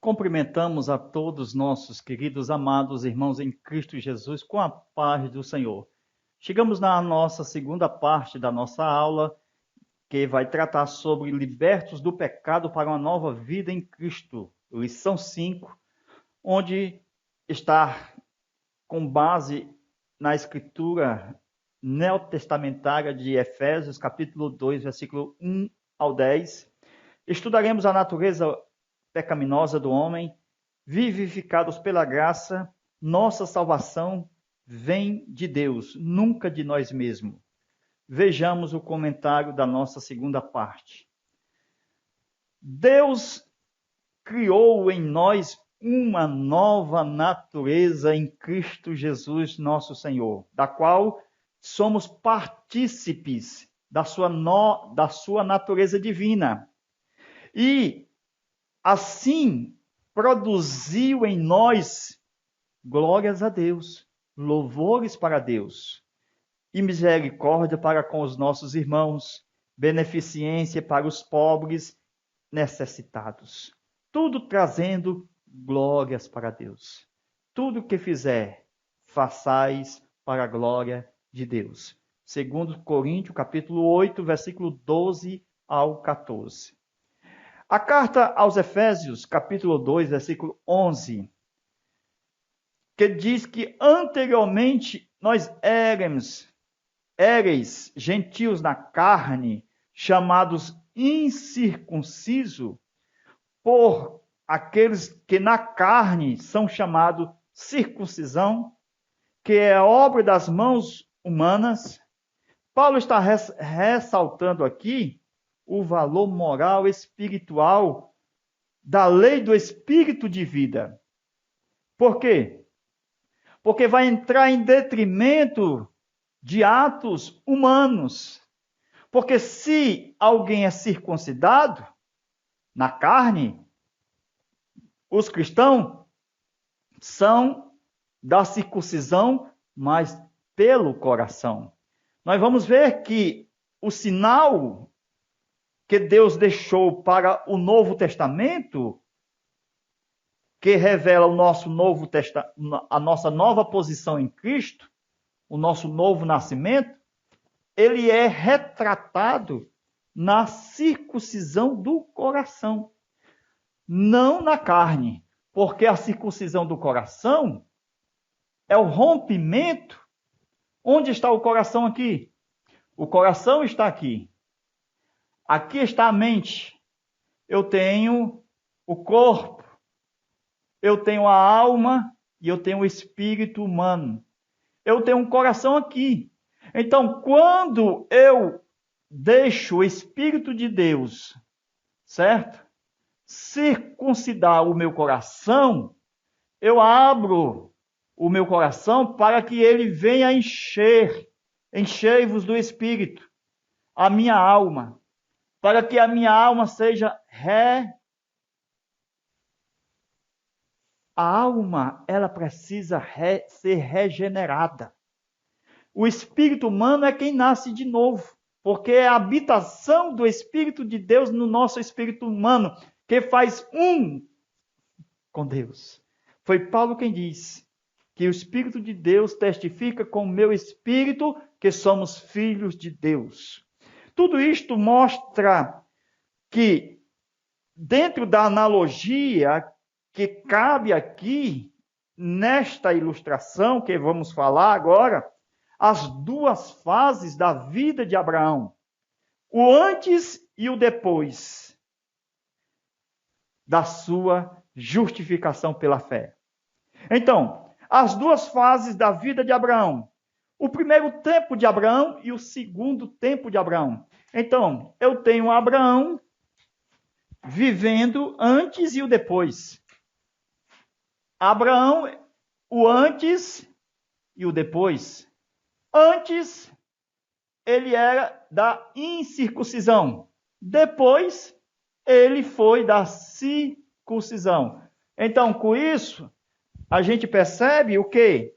Cumprimentamos a todos nossos queridos amados irmãos em Cristo Jesus com a paz do Senhor. Chegamos na nossa segunda parte da nossa aula, que vai tratar sobre libertos do pecado para uma nova vida em Cristo. Lição 5, onde está com base na escritura neotestamentária de Efésios, capítulo 2, versículo 1 ao 10. Estudaremos a natureza pecaminosa do homem, vivificados pela graça. Nossa salvação vem de Deus, nunca de nós mesmos. Vejamos o comentário da nossa segunda parte. Deus criou em nós uma nova natureza em Cristo Jesus, nosso Senhor, da qual somos partícipes da sua natureza divina. E assim produziu em nós glórias a Deus, louvores para Deus, e misericórdia para com os nossos irmãos, beneficência para os pobres necessitados. Tudo trazendo glórias para Deus. Tudo que fizer, façais para a glória de Deus. Segundo Coríntios, capítulo 8, versículo 12 ao 14. A carta aos Efésios, capítulo 2, versículo 11, que diz que anteriormente nós éreis gentios na carne, chamados incircuncisos, por aqueles que na carne são chamados circuncisão, que é obra das mãos humanas. Paulo está ressaltando aqui o valor moral espiritual da lei do espírito de vida. Por quê? Porque vai entrar em detrimento de atos humanos. Porque se alguém é circuncidado na carne, os cristãos são da circuncisão, mas pelo coração. Nós vamos ver que o sinal que Deus deixou para o Novo Testamento, que revela o nosso a nossa nova posição em Cristo, o nosso novo nascimento, ele é retratado na circuncisão do coração, não na carne, porque a circuncisão do coração é o rompimento. Onde está o coração aqui? O coração está aqui. Aqui está a mente. Eu tenho o corpo, eu tenho a alma e eu tenho o espírito humano. Eu tenho um coração aqui. Então, quando eu deixo o Espírito de Deus, certo? Circuncidar o meu coração, eu abro o meu coração para que ele venha enchei-vos do Espírito, a minha alma, para que a minha alma seja A alma, ela precisa ser regenerada. O espírito humano é quem nasce de novo, porque é a habitação do Espírito de Deus no nosso espírito humano, que faz um com Deus. Foi Paulo quem diz que o Espírito de Deus testifica com o meu espírito que somos filhos de Deus. Tudo isto mostra que, dentro da analogia que cabe aqui, nesta ilustração que vamos falar agora, as duas fases da vida de Abraão, o antes e o depois da sua justificação pela fé. Então, as duas fases da vida de Abraão, o primeiro tempo de Abraão e o segundo tempo de Abraão. Então, eu tenho Abraão vivendo antes e o depois. Abraão, o antes e o depois. Antes, ele era da incircuncisão. Depois, ele foi da circuncisão. Então, com isso, a gente percebe o quê?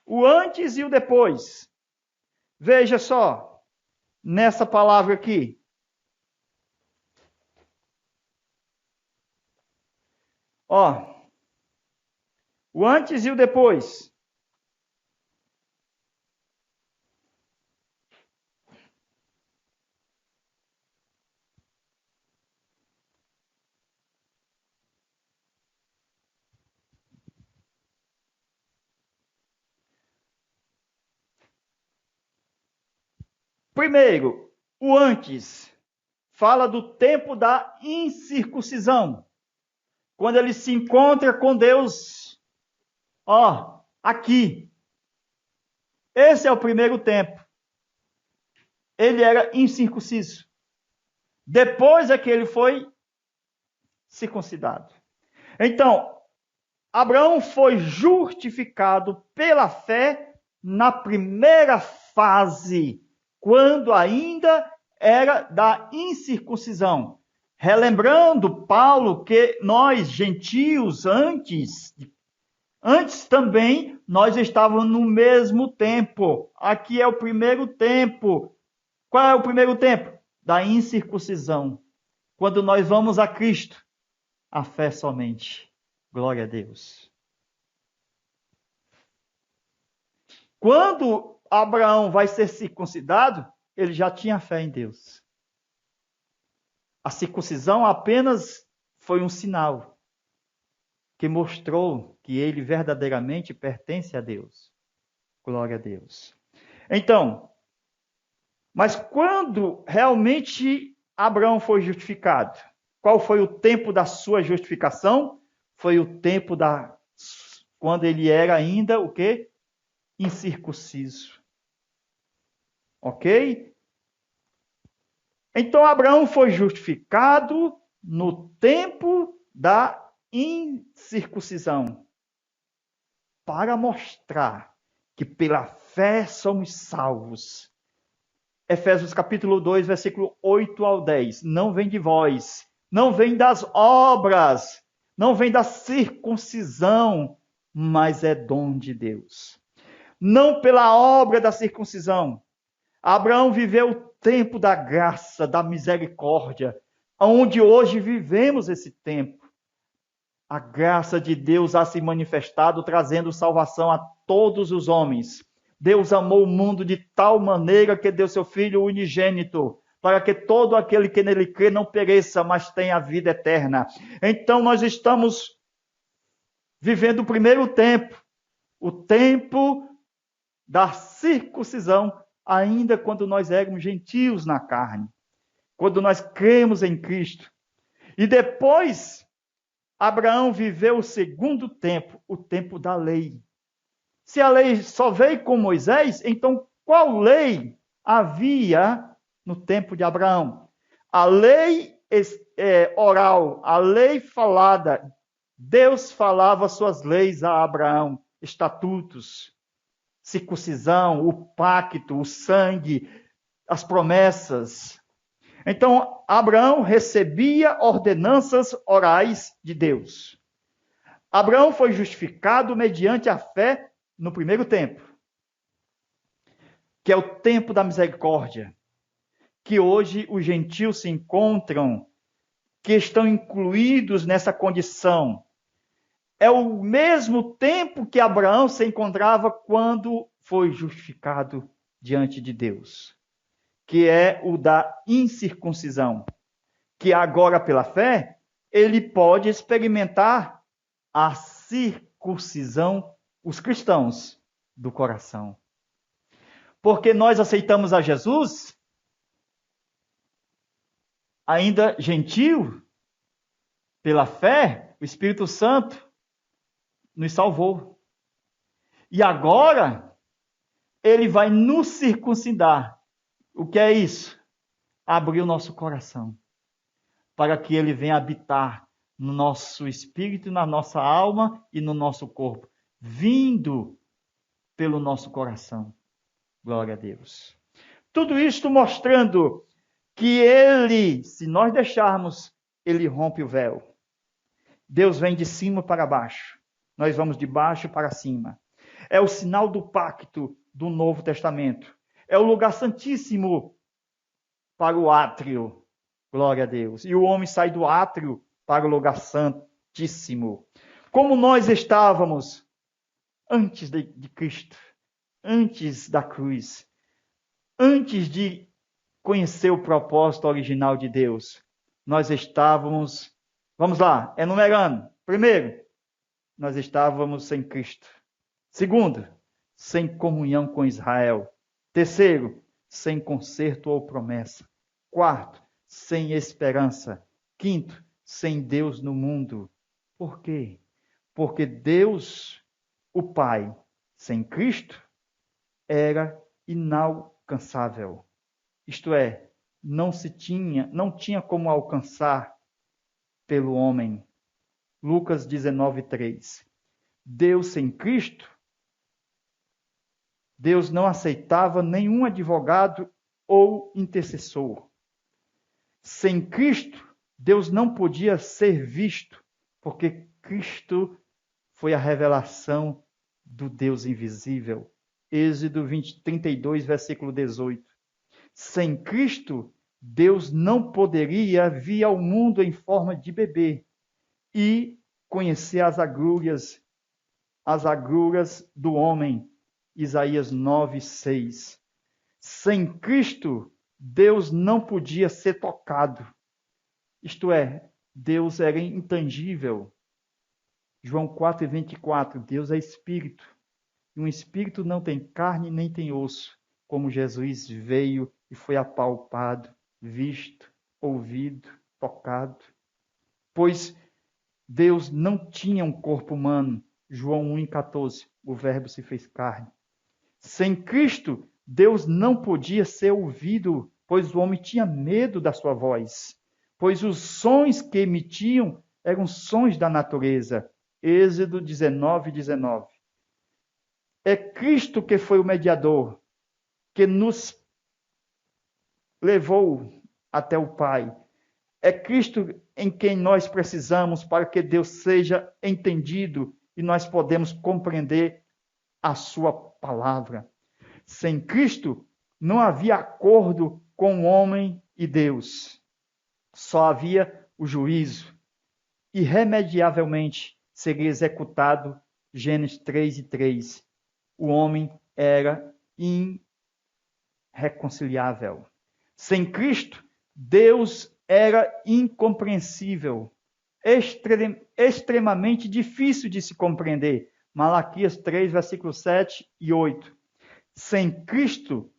O antes e o depois. Veja só, nessa palavra aqui. Ó, o antes e o depois. Primeiro, o antes fala do tempo da incircuncisão. Quando ele se encontra com Deus, ó, aqui. Esse é o primeiro tempo. Ele era incircunciso. Depois é que ele foi circuncidado. Então, Abraão foi justificado pela fé na primeira fase, quando ainda era da incircuncisão. Relembrando Paulo que nós, gentios, antes também, nós estávamos no mesmo tempo. Aqui é o primeiro tempo. Qual é o primeiro tempo? Da incircuncisão. Quando nós vamos a Cristo, a fé somente. Glória a Deus. Quando Abraão vai ser circuncidado, ele já tinha fé em Deus. A circuncisão apenas foi um sinal que mostrou que ele verdadeiramente pertence a Deus. Glória a Deus. Então, mas quando realmente Abraão foi justificado, qual foi o tempo da sua justificação? Foi o tempo quando ele era ainda o quê? Incircunciso. Ok? Então Abraão foi justificado no tempo da incircuncisão, para mostrar que pela fé somos salvos. Efésios capítulo 2, versículo 8 ao 10. Não vem de vós, não vem das obras, não vem da circuncisão, mas é dom de Deus. Não pela obra da circuncisão. Abraão viveu o tempo da graça, da misericórdia, onde hoje vivemos esse tempo. A graça de Deus há se manifestado, trazendo salvação a todos os homens. Deus amou o mundo de tal maneira que deu seu Filho unigênito, para que todo aquele que nele crê não pereça, mas tenha a vida eterna. Então nós estamos vivendo o primeiro tempo, o tempo da circuncisão, ainda quando nós éramos gentios na carne, quando nós cremos em Cristo. E depois, Abraão viveu o segundo tempo, o tempo da lei. Se a lei só veio com Moisés, então qual lei havia no tempo de Abraão? A lei oral, a lei falada. Deus falava suas leis a Abraão, estatutos, circuncisão, o pacto, o sangue, as promessas. Então, Abraão recebia ordenanças orais de Deus. Abraão foi justificado mediante a fé no primeiro tempo, que é o tempo da misericórdia, que hoje os gentios se encontram, que estão incluídos nessa condição. É o mesmo tempo que Abraão se encontrava quando foi justificado diante de Deus, que é o da incircuncisão, que agora pela fé ele pode experimentar a circuncisão, os cristãos do coração. Porque nós aceitamos a Jesus, ainda gentil, pela fé, o Espírito Santo nos salvou. E agora, ele vai nos circuncidar. O que é isso? Abrir o nosso coração, para que ele venha habitar no nosso espírito, na nossa alma e no nosso corpo, vindo pelo nosso coração. Glória a Deus. Tudo isto mostrando que ele, se nós deixarmos, ele rompe o véu. Deus vem de cima para baixo. Nós vamos de baixo para cima. É o sinal do pacto do Novo Testamento. É o lugar santíssimo para o átrio. Glória a Deus. E o homem sai do átrio para o lugar santo, Altíssimo. Como nós estávamos antes de Cristo, antes da cruz, antes de conhecer o propósito original de Deus, nós estávamos, vamos lá, enumerando. Primeiro, nós estávamos sem Cristo. Segundo, sem comunhão com Israel. Terceiro, sem conserto ou promessa. Quarto, sem esperança. Quinto, sem Deus no mundo. Por quê? Porque Deus, o Pai, sem Cristo, era inalcançável. Isto é, não tinha como alcançar pelo homem. Lucas 19:3. Deus sem Cristo, Deus não aceitava nenhum advogado ou intercessor. Sem Cristo, Deus não podia ser visto, porque Cristo foi a revelação do Deus invisível. Êxodo 32, versículo 18. Sem Cristo, Deus não poderia vir ao mundo em forma de bebê e conhecer as agruras do homem. Isaías 9:6. Sem Cristo, Deus não podia ser tocado. Isto é, Deus era intangível. João 4:24, Deus é espírito. E um espírito não tem carne nem tem osso, como Jesus veio e foi apalpado, visto, ouvido, tocado. Pois Deus não tinha um corpo humano. João 1:14, o Verbo se fez carne. Sem Cristo, Deus não podia ser ouvido, pois o homem tinha medo da sua voz, pois os sons que emitiam eram sons da natureza. Êxodo 19:19. É Cristo que foi o mediador, que nos levou até o Pai. É Cristo em quem nós precisamos para que Deus seja entendido e nós podemos compreender a sua palavra. Sem Cristo, não havia acordo com o homem e Deus. Só havia o juízo. Irremediavelmente seria executado. Gênesis 3:3. O homem era irreconciliável. Sem Cristo, Deus era incompreensível, extremamente difícil de se compreender. Malaquias 3, versículos 7 e 8. Sem Cristo,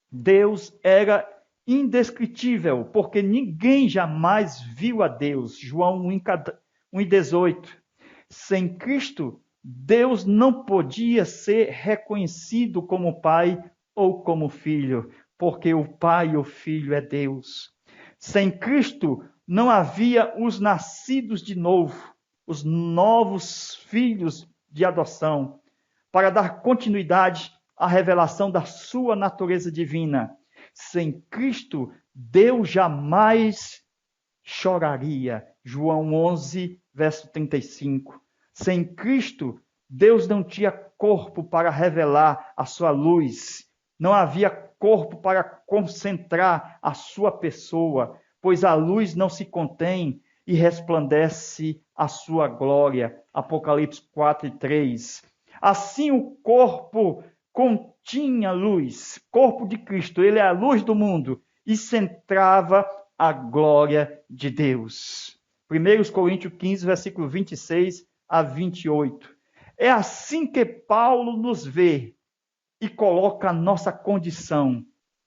Deus era indescritível, porque ninguém jamais viu a Deus. João 1:18. Sem Cristo, Deus não podia ser reconhecido como Pai ou como Filho, porque o Pai e o Filho é Deus. Sem Cristo, não havia os nascidos de novo, os novos filhos de adoção, para dar continuidade à revelação da sua natureza divina. Sem Cristo, Deus jamais choraria. João 11, verso 35. Sem Cristo, Deus não tinha corpo para revelar a sua luz. Não havia corpo para concentrar a sua pessoa, pois a luz não se contém e resplandece a sua glória. Apocalipse 4:3. Assim o corpo continha luz, corpo de Cristo, ele é a luz do mundo e centrava a glória de Deus. 1 Coríntios 15, versículo 26 a 28. É assim que Paulo nos vê e coloca a nossa condição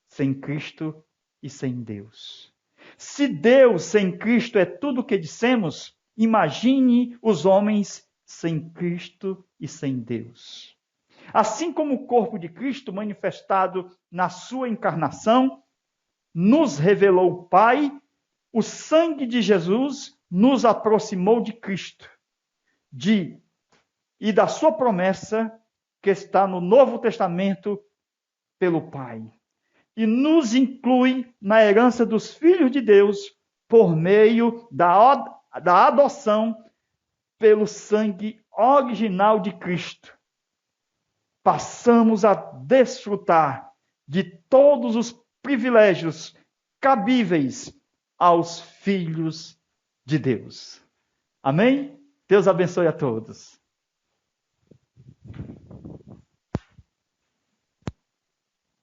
sem Cristo e sem Deus. Se Deus sem Cristo é tudo o que dissemos, imagine os homens sem Cristo e sem Deus. Assim como o corpo de Cristo, manifestado na sua encarnação, nos revelou o Pai, o sangue de Jesus nos aproximou de Cristo e da sua promessa que está no Novo Testamento pelo Pai. E nos inclui na herança dos filhos de Deus por meio da adoção pelo sangue original de Cristo. Passamos a desfrutar de todos os privilégios cabíveis aos filhos de Deus. Amém? Deus abençoe a todos.